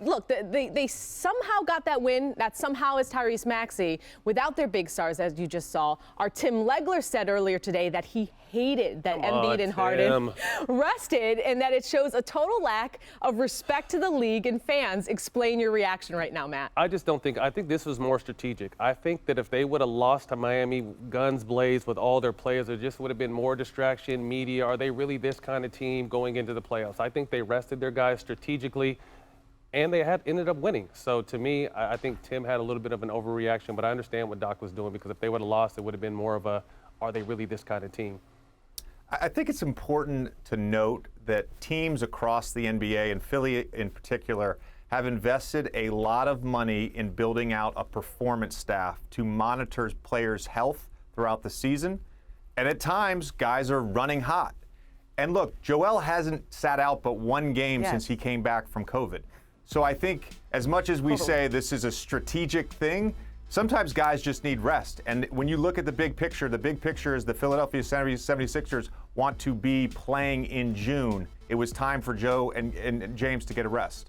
Look, they somehow got that win. That somehow is Tyrese Maxey without their big stars, as you just saw. Our Tim Legler said earlier today that he hated that Embiid and Harden rested and that it shows a total lack of respect to the league and fans. Explain your reaction right now, Matt. I just don't think, I think this was more strategic. I think that if they would have lost to Miami guns blazed with all their players, there just would have been more distraction, media. Are they really this kind of team going into the playoffs? I think they rested their guys strategically, and they ended up winning. So to me, I think Tim had a little bit of an overreaction, but I understand what Doc was doing, because if they would have lost, it would have been more of a, are they really this kind of team? I think it's important to note that teams across the NBA, and Philly in particular, have invested a lot of money in building out a performance staff to monitor players' health throughout the season. And at times, guys are running hot. And look, Joel hasn't sat out but one game since he came back from COVID. So I think as much as we say this is a strategic thing, sometimes guys just need rest. And when you look at the big picture is the Philadelphia 76ers want to be playing in June. It was time for Joe and James to get a rest.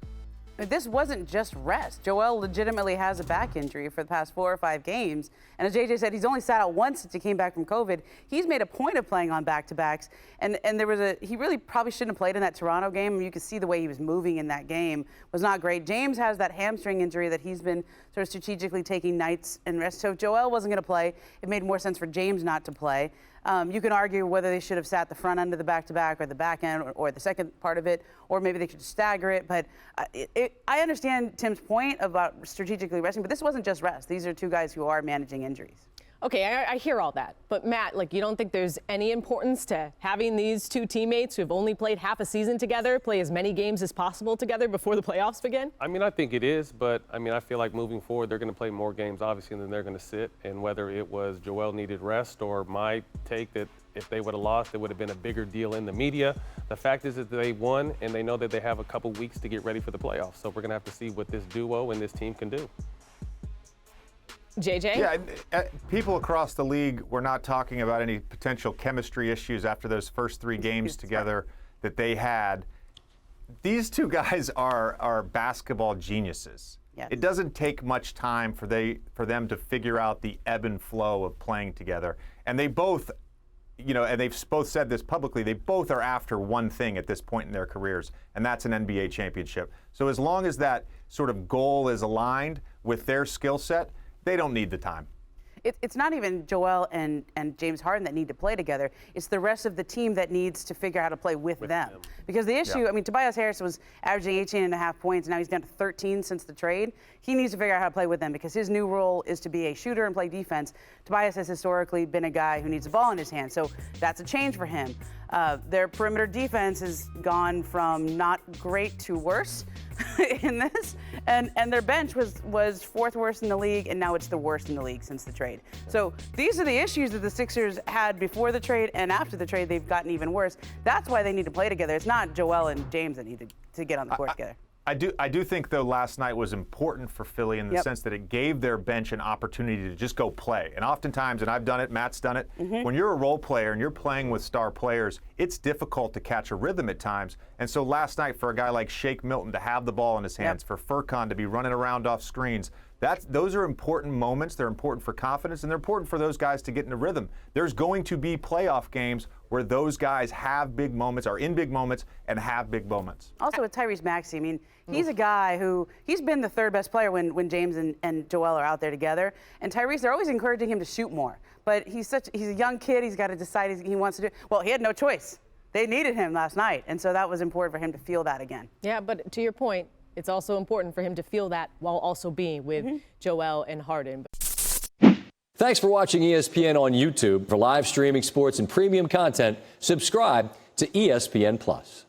This wasn't just rest. Joel legitimately has a back injury for the past 4 or 5 games. And as JJ said, he's only sat out once since he came back from COVID. He's made a point of playing on back-to-backs. And he really probably shouldn't have played in that Toronto game. You could see the way he was moving in that game was not great. James has that hamstring injury that he's been sort of strategically taking nights and rest. So if Joel wasn't going to play, it made more sense for James not to play. You can argue whether they should have sat the front end of the back-to-back or the back end or the second part of it, or maybe they could stagger it. But I understand Tim's point about strategically resting, but this wasn't just rest. These are two guys who are managing injuries. Okay, I hear all that. But Matt, like, you don't think there's any importance to having these two teammates who've only played half a season together play as many games as possible together before the playoffs begin? I mean, I think it is, but I mean, I feel like moving forward, they're going to play more games, obviously, than they're going to sit. And whether it was Joel needed rest or my take that if they would have lost, it would have been a bigger deal in the media. The fact is that they won, and they know that they have a couple weeks to get ready for the playoffs. So we're going to have to see what this duo and this team can do. JJ? Yeah, people across the league were not talking about any potential chemistry issues after those first 3 games together that they had. These two guys are basketball geniuses. Yes. It doesn't take much time for them to figure out the ebb and flow of playing together. And they both, and they've both said this publicly, they both are after one thing at this point in their careers, and that's an NBA championship. So as long as that sort of goal is aligned with their skill set, they don't need the time. It's not even Joel and James Harden that need to play together. It's the rest of the team that needs to figure out how to play with them. Because the issue, I mean, Tobias Harris was averaging 18.5 points. Now he's down to 13 since the trade. He needs to figure out how to play with them because his new role is to be a shooter and play defense. Tobias has historically been a guy who needs the ball in his hand. So that's a change for him. Their perimeter defense has gone from not great to worse in this. And their bench was 4th worst in the league, and now it's the worst in the league since the trade. So these are the issues that the Sixers had before the trade, and after the trade, they've gotten even worse. That's why they need to play together. It's not Joel and James that need to get on the court together. I do think, though, last night was important for Philly in the sense that it gave their bench an opportunity to just go play. And oftentimes, and I've done it, Matt's done it, when you're a role player and you're playing with star players, it's difficult to catch a rhythm at times. And so last night, for a guy like Shake Milton to have the ball in his hands, for Furkan to be running around off screens, those are important moments. They're important for confidence, and they're important for those guys to get in a rhythm. There's going to be playoff games where those guys have big moments, are in big moments, and have big moments. Also with Tyrese Maxey, I mean, he's a guy who, he's been the 3rd best player when James and Joel are out there together. And Tyrese, they're always encouraging him to shoot more. But he's a young kid. He's got to decide he wants to do. Well, he had no choice. They needed him last night, and so that was important for him to feel that again. Yeah, but to your point, it's also important for him to feel that while also being with Joel and Harden. Thanks for watching ESPN on YouTube. For live streaming sports and premium content, subscribe to ESPN+.